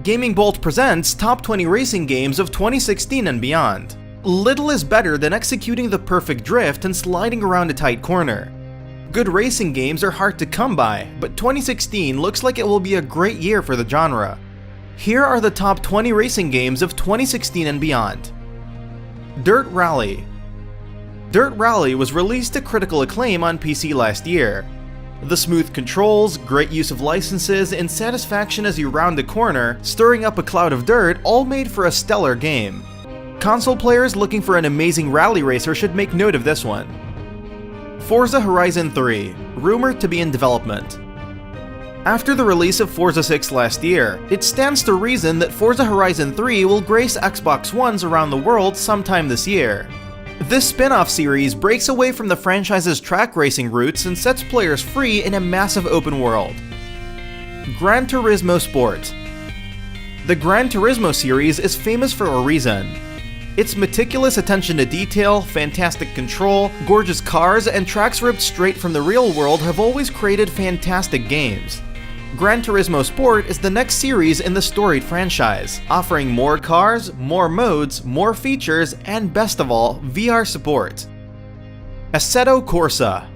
Gaming Bolt presents Top 20 Racing Games of 2016 and beyond. Little is better than executing the perfect drift and sliding around a tight corner. Good racing games are hard to come by, but 2016 looks like it will be a great year for the genre. Here are the top 20 racing games of 2016 and beyond. Dirt Rally. Dirt Rally was released to critical acclaim on PC last year. The smooth controls, great use of licenses, and satisfaction as you round a corner, stirring up a cloud of dirt, all made for a stellar game. Console players looking for an amazing rally racer should make note of this one. Forza Horizon 3, rumored to be in development. After the release of Forza 6 last year, it stands to reason that Forza Horizon 3 will grace Xbox Ones around the world sometime this year. This spin-off series breaks away from the franchise's track racing roots and sets players free in a massive open world. Gran Turismo Sport. The Gran Turismo series is famous for a reason. Its meticulous attention to detail, fantastic control, gorgeous cars, and tracks ripped straight from the real world have always created fantastic games. Gran Turismo Sport is the next series in the storied franchise, offering more cars, more modes, more features, and best of all, VR support. Assetto Corsa.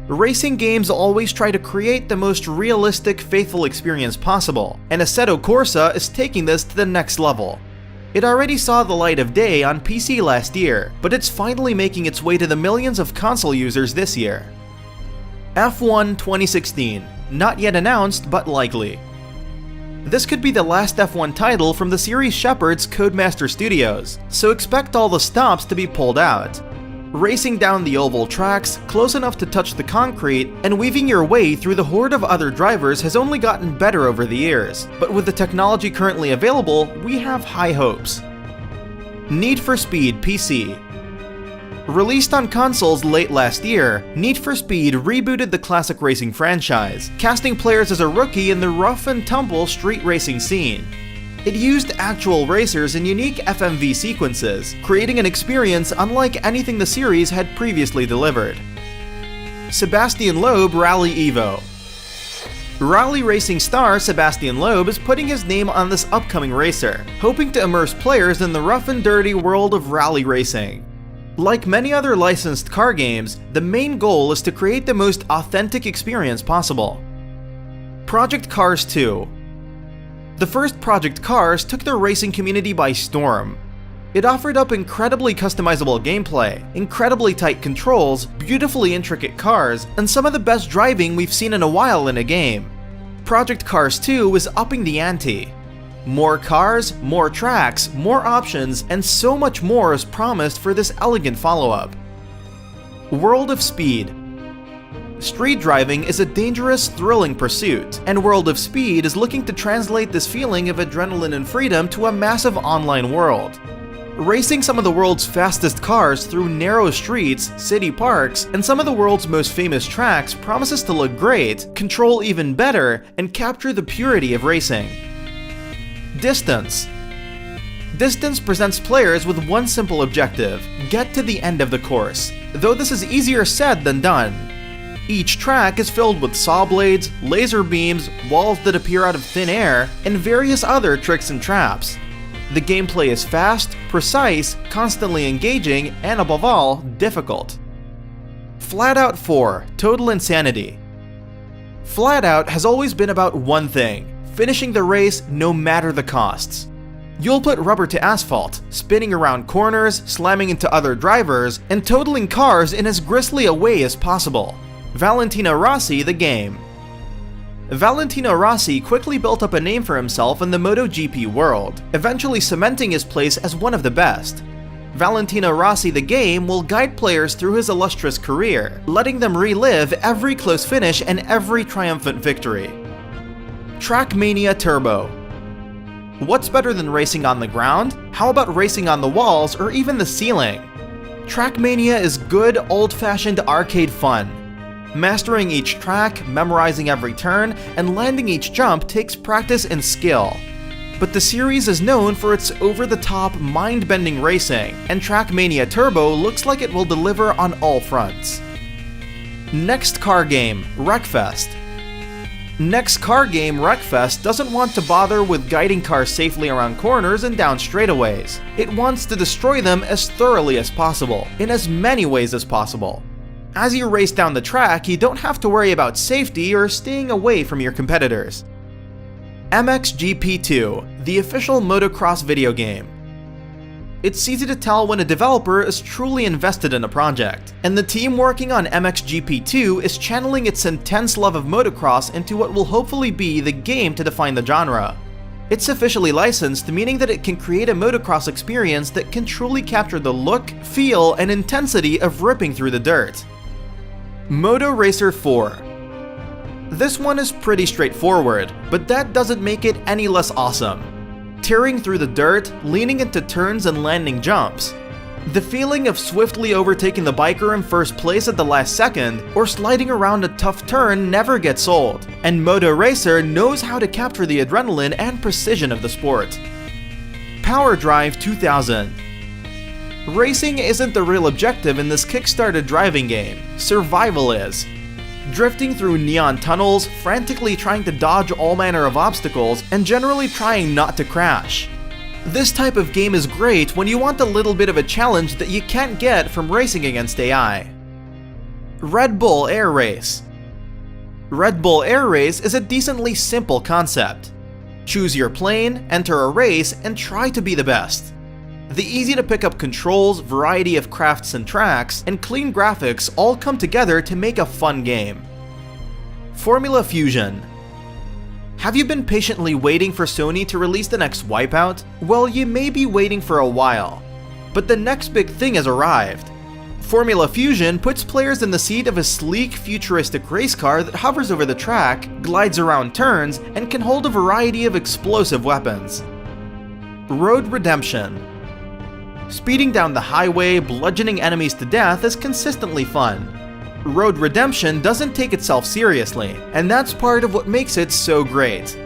Racing games always try to create the most realistic, faithful experience possible, and Assetto Corsa is taking this to the next level. It already saw the light of day on PC last year, but it's finally making its way to the millions of console users this year. F1 2016. Not yet announced, but likely. This could be the last F1 title from the series shepherd's Codemaster Studios, so expect all the stops to be pulled out. Racing down the oval tracks, close enough to touch the concrete, and weaving your way through the horde of other drivers has only gotten better over the years, but with the technology currently available, we have high hopes. Need for Speed PC. Released on consoles late last year, Need for Speed rebooted the classic racing franchise, casting players as a rookie in the rough and tumble street racing scene. It used actual racers in unique FMV sequences, creating an experience unlike anything the series had previously delivered. Sebastian Loeb Rally Evo. Rally racing star Sebastian Loeb is putting his name on this upcoming racer, hoping to immerse players in the rough and dirty world of rally racing. Like many other licensed car games, the main goal is to create the most authentic experience possible. Project Cars 2. The first Project Cars took the racing community by storm. It offered up incredibly customizable gameplay, incredibly tight controls, beautifully intricate cars, and some of the best driving we've seen in a while in a game. Project Cars 2 is upping the ante. More cars, more tracks, more options, and so much more is promised for this elegant follow-up. World of Speed. Street driving is a dangerous, thrilling pursuit, and World of Speed is looking to translate this feeling of adrenaline and freedom to a massive online world. Racing some of the world's fastest cars through narrow streets, city parks, and some of the world's most famous tracks promises to look great, control even better, and capture the purity of racing. Distance. Distance presents players with one simple objective: get to the end of the course, though this is easier said than done. Each track is filled with saw blades, laser beams, walls that appear out of thin air, and various other tricks and traps. The gameplay is fast, precise, constantly engaging, and above all, difficult. Flatout 4: Total Insanity. Flatout has always been about one thing: finishing the race no matter the costs. You'll put rubber to asphalt, spinning around corners, slamming into other drivers, and totaling cars in as grisly a way as possible. Valentino Rossi the game. Valentino Rossi quickly built up a name for himself in the MotoGP world, eventually cementing his place as one of the best. Valentino Rossi the game will guide players through his illustrious career, letting them relive every close finish and every triumphant victory. Trackmania Turbo. What's better than racing on the ground? How about racing on the walls or even the ceiling? Trackmania is good, old-fashioned arcade fun. Mastering each track, memorizing every turn, and landing each jump takes practice and skill. But the series is known for its over-the-top, mind-bending racing, and Trackmania Turbo looks like it will deliver on all fronts. Next car game, Wreckfest. Next car game, Wreckfest, doesn't want to bother with guiding cars safely around corners and down straightaways. It wants to destroy them as thoroughly as possible, in as many ways as possible. As you race down the track, you don't have to worry about safety or staying away from your competitors. MXGP2, the official motocross video game. It's easy to tell when a developer is truly invested in a project, and the team working on MXGP2 is channeling its intense love of motocross into what will hopefully be the game to define the genre. It's officially licensed, meaning that it can create a motocross experience that can truly capture the look, feel, and intensity of ripping through the dirt. Moto Racer 4. This one is pretty straightforward, but that doesn't make it any less awesome. Tearing through the dirt, leaning into turns and landing jumps. The feeling of swiftly overtaking the biker in first place at the last second, or sliding around a tough turn never gets old, and Moto Racer knows how to capture the adrenaline and precision of the sport. Power Drive 2000. Racing isn't the real objective in this kickstarted driving game, survival is. Drifting through neon tunnels, frantically trying to dodge all manner of obstacles, and generally trying not to crash. This type of game is great when you want a little bit of a challenge that you can't get from racing against AI. Red Bull Air Race. Red Bull Air Race is a decently simple concept. Choose your plane, enter a race, and try to be the best. The easy to pick up controls, variety of crafts and tracks, and clean graphics all come together to make a fun game. Formula Fusion. Have you been patiently waiting for Sony to release the next Wipeout? Well, you may be waiting for a while, but the next big thing has arrived. Formula Fusion puts players in the seat of a sleek, futuristic race car that hovers over the track, glides around turns, and can hold a variety of explosive weapons. Road Redemption. Speeding down the highway, bludgeoning enemies to death is consistently fun. Road Redemption doesn't take itself seriously, and that's part of what makes it so great.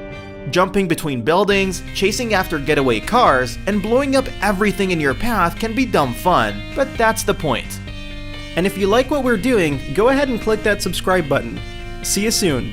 Jumping between buildings, chasing after getaway cars, and blowing up everything in your path can be dumb fun, but that's the point. And if you like what we're doing, go ahead and click that subscribe button. See you soon.